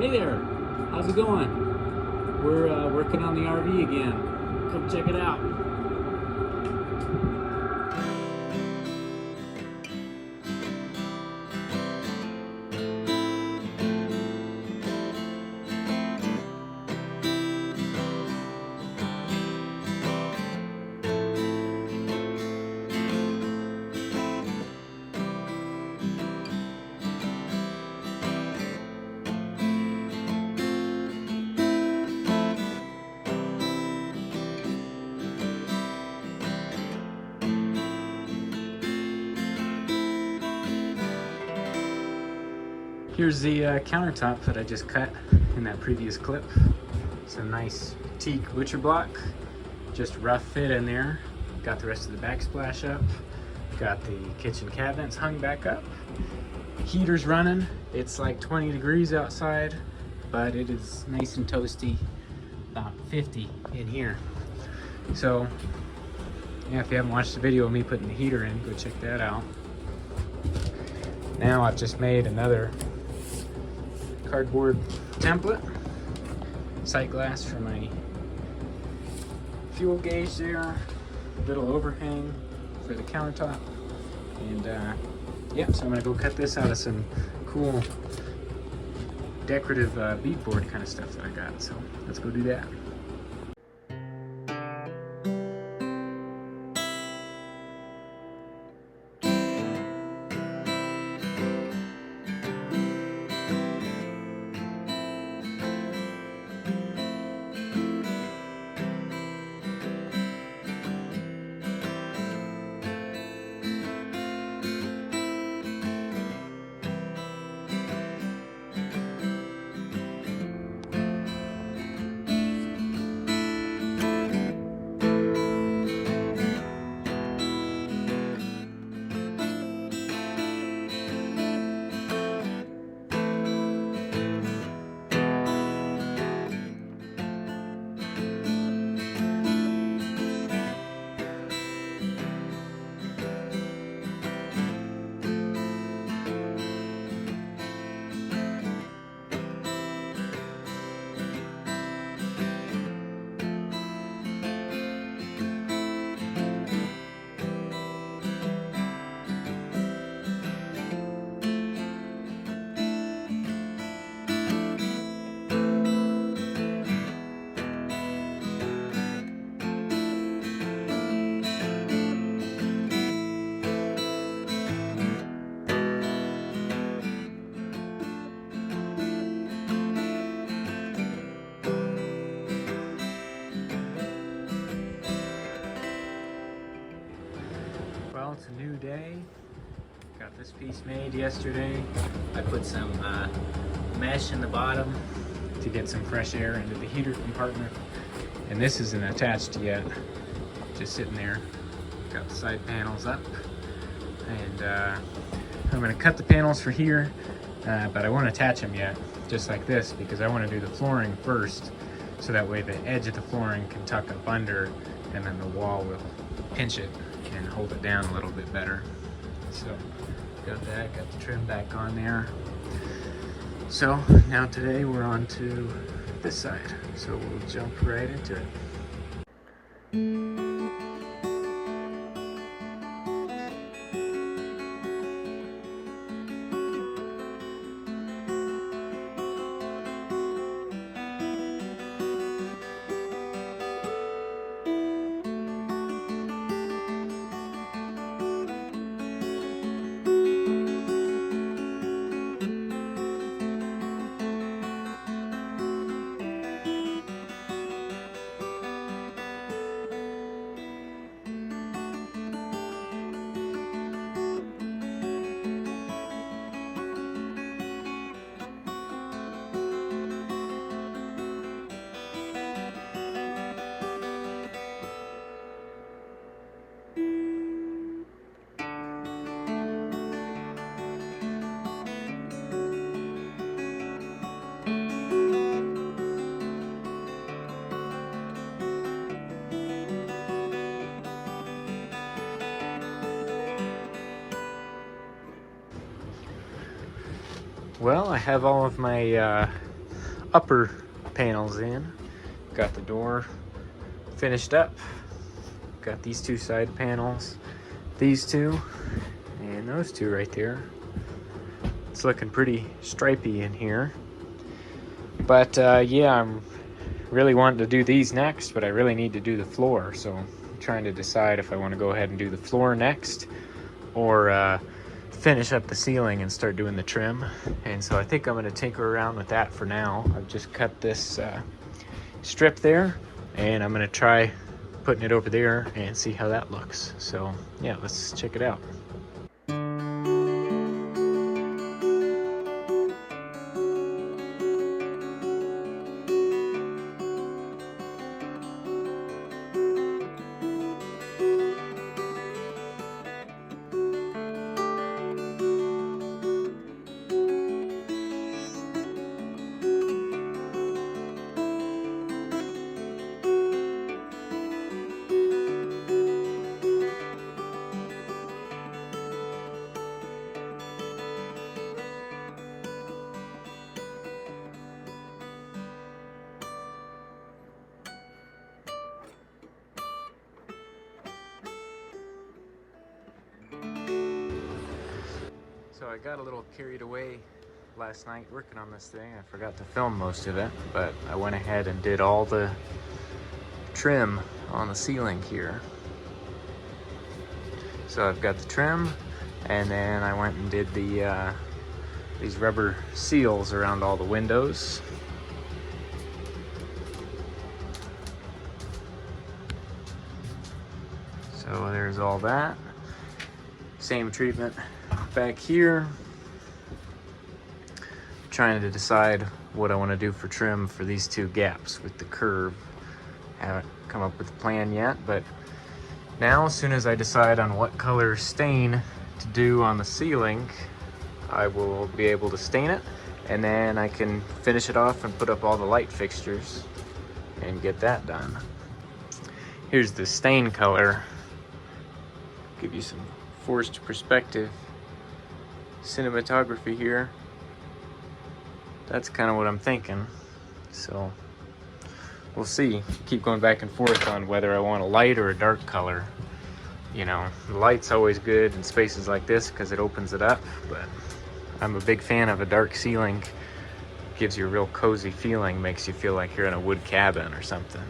Hey there, how's it going? We're working on the RV again. Come check it out. Here's the countertop that I just cut in that previous clip. It's a nice teak butcher block, just rough fit in there. Got the rest of the backsplash up. Got the kitchen cabinets hung back up. Heater's running. It's like 20 degrees outside, but it is nice and toasty, about 50 in here. So yeah, if you haven't watched the video of me putting the heater in, go check that out. Now I've just made another cardboard template, sight glass for my fuel gauge there, little overhang for the countertop, and yeah, so I'm gonna go cut this out of some cool decorative beadboard kind of stuff that I got, so let's go do that. Well, it's a new day. Got this piece made yesterday. I put some mesh in the bottom to get some fresh air into the heater compartment. And this isn't attached yet, just sitting there. Got the side panels up. And I'm gonna cut the panels for here, but I won't attach them yet, just like this, because I wanna do the flooring first, so that way the edge of the flooring can tuck up under, and then the wall will pinch it and hold it down a little bit better. So got that, got the trim back on there. So now today we're on to this side. So we'll jump right into it. Well, I have all of my upper panels in. Got the door finished up. Got these two side panels, these two, and those two right there. It's looking pretty stripey in here. But yeah, I'm really wanting to do these next, but I really need to do the floor. So I'm trying to decide if I want to go ahead and do the floor next, or finish up the ceiling and start doing the trim. And so I think I'm going to tinker around with that for now. I've just cut this strip there, and I'm going to try putting it over there and see how that looks. So yeah, let's check it out. So I got a little carried away last night working on this thing. I forgot to film most of it, but I went ahead and did all the trim on the ceiling here. So I've got the trim, and then I went and did the these rubber seals around all the windows. So there's all that. Same treatment back here. Trying to decide what I want to do for trim for these two gaps with the curve. Haven't come up with a plan yet, but now as soon as I decide on what color stain to do on the ceiling, I will be able to stain it, and then I can finish it off and put up all the light fixtures and get that done. Here's the stain color. Give you some forced perspective cinematography here. That's kind of what I'm thinking. So we'll see. Keep going back and forth on whether I want a light or a dark color. You know, the light's always good in spaces like this because it opens it up, but I'm a big fan of a dark ceiling. Gives you a real cozy feeling, makes you feel like you're in a wood cabin or something.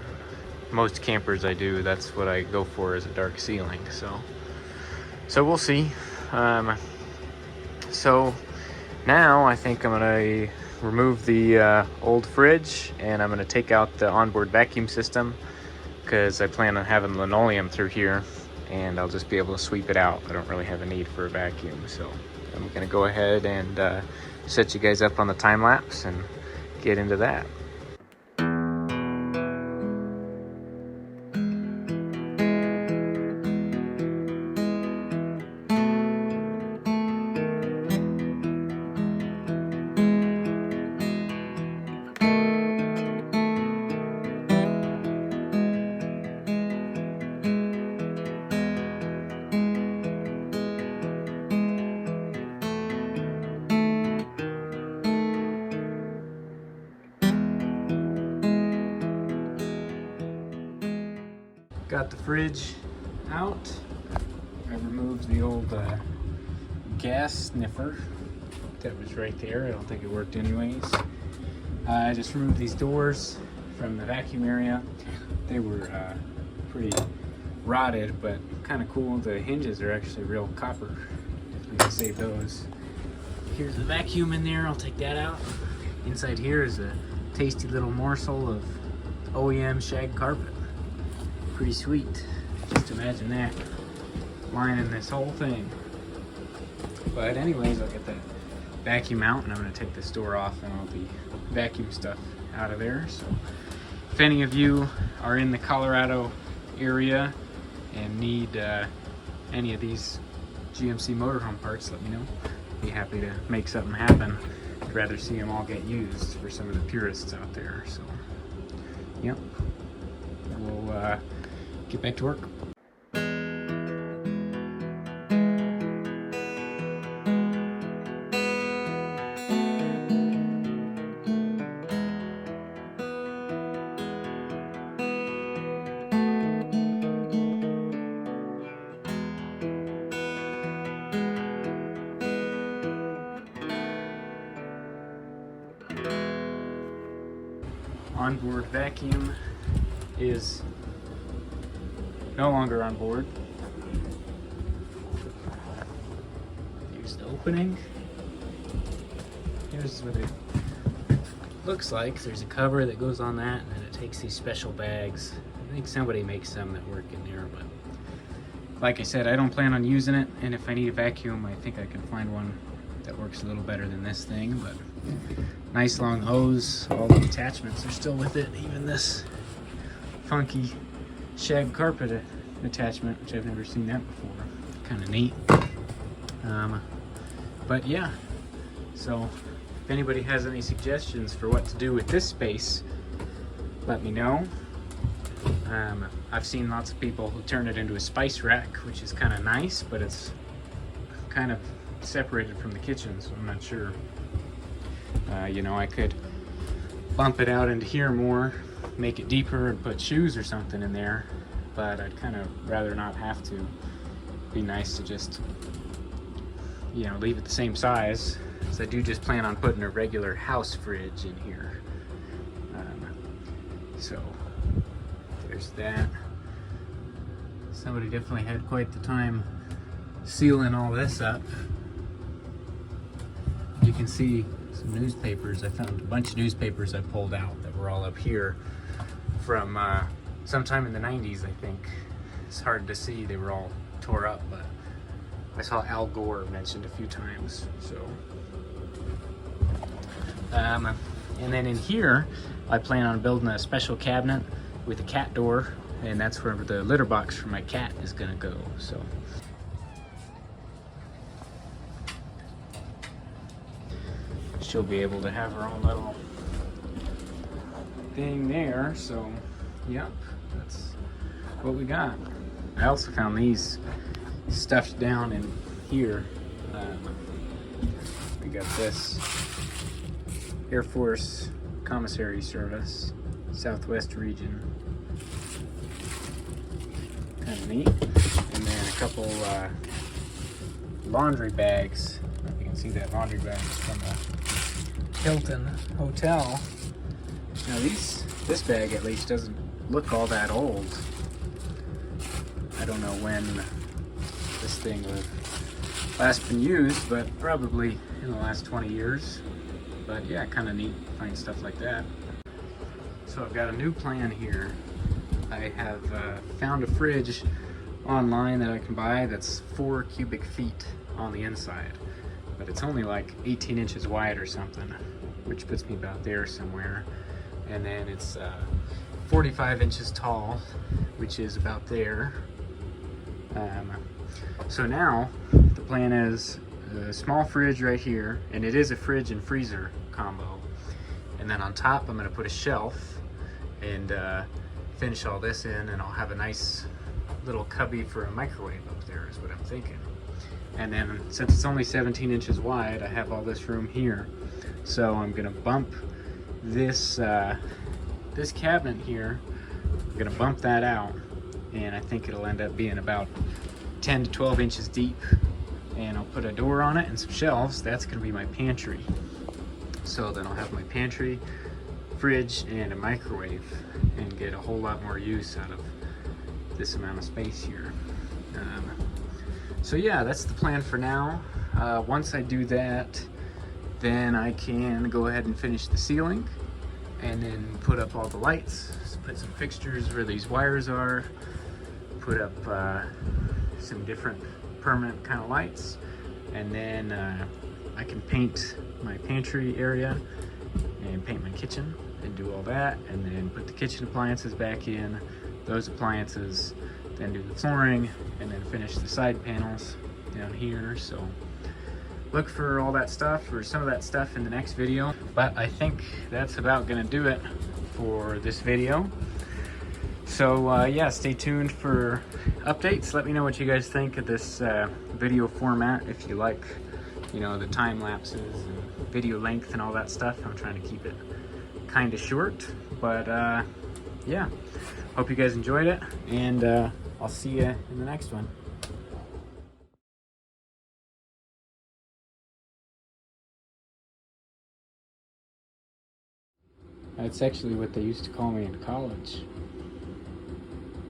Most campers I do, that's what I go for, is a dark ceiling. So we'll see. So now I think I'm gonna remove the old fridge, and I'm gonna take out the onboard vacuum system because I plan on having linoleum through here, and I'll just be able to sweep it out. I don't really have a need for a vacuum, so I'm gonna go ahead and set you guys up on the time lapse and get into that. Got the fridge out. I removed the old gas sniffer that was right there. I don't think it worked anyways. I just removed these doors from the vacuum area. They were pretty rotted, but kind of cool. The hinges are actually real copper. We can save those. Here's the vacuum in there. I'll take that out. Inside here is a tasty little morsel of OEM shag carpet. Pretty sweet. Just imagine that lining this whole thing. But anyways, I'll get that vacuum out, and I'm going to take this door off and all the vacuum stuff out of there. So if any of you are in the Colorado area and need any of these GMC motorhome parts, let me know. Be happy to make something happen. I'd rather see them all get used for some of the purists out there. So yep, we'll get back to work. onboard vacuum is no longer on board. Use the opening. Here's what it looks like. There's a cover that goes on that, and it takes these special bags. I think somebody makes some that work in there, but like I said, I don't plan on using it, and if I need a vacuum, I think I can find one that works a little better than this thing. But nice long hose. All the attachments are still with it, even this funky shag carpet attachment, which I've never seen that before. Kind of neat. But yeah, so if anybody has any suggestions for what to do with this space, let me know. I've seen lots of people who turn it into a spice rack, which is kind of nice, but it's kind of separated from the kitchen, so I'm not sure. You know, I could bump it out into here more, make it deeper, and put shoes or something in there, but I'd kind of rather not have to. It'd be nice to just, you know, leave it the same size. So I do just plan on putting a regular house fridge in here. So there's that. Somebody definitely had quite the time sealing all this up. You can see some newspapers. I found a bunch of newspapers I pulled out that were all up here from sometime in the 90s, I think. It's hard to see, they were all tore up, but I saw Al Gore mentioned a few times. So and then in here I plan on building a special cabinet with a cat door, and that's where the litter box for my cat is gonna go. So she'll be able to have her own little thing there. So yep, that's what we got. I also found these stuffed down in here. We got this Air Force Commissary Service, Southwest Region. Kind of neat. And then a couple laundry bags. I don't know if you can see that, laundry bags from the Hilton Hotel. Now this bag at least doesn't look all that old. I don't know when this thing would have last been used, but probably in the last 20 years. But yeah, kind of neat to find stuff like that. So I've got a new plan here. I have found a fridge online that I can buy that's 4 cubic feet on the inside, but it's only like 18 inches wide or something, which puts me about there somewhere. And then it's 45 inches tall, which is about there. So now the plan is a small fridge right here, and it is a fridge and freezer combo. And then on top I'm going to put a shelf and finish all this in, and I'll have a nice little cubby for a microwave up there is what I'm thinking. And then since it's only 17 inches wide, I have all this room here. So I'm going to bump this this cabinet here. I'm going to bump that out, and I think it'll end up being about 10 to 12 inches deep. And I'll put a door on it and some shelves. That's going to be my pantry. So then I'll have my pantry, fridge, and a microwave, and get a whole lot more use out of this amount of space here. So yeah, that's the plan for now. Once I do that, then I can go ahead and finish the ceiling, and then put up all the lights. So put some fixtures where these wires are, put up some different permanent kind of lights, and then I can paint my pantry area and paint my kitchen and do all that, and then put the kitchen appliances back in, those appliances, then do the flooring, and then finish the side panels down here. So look for all that stuff, or some of that stuff, in the next video. But I think that's about gonna do it for this video. So yeah, stay tuned for updates. Let me know what you guys think of this video format, if you like, you know, the time lapses and video length and all that stuff. I'm trying to keep it kind of short, but yeah, hope you guys enjoyed it, and I'll see you in the next one. That's actually what they used to call me in college.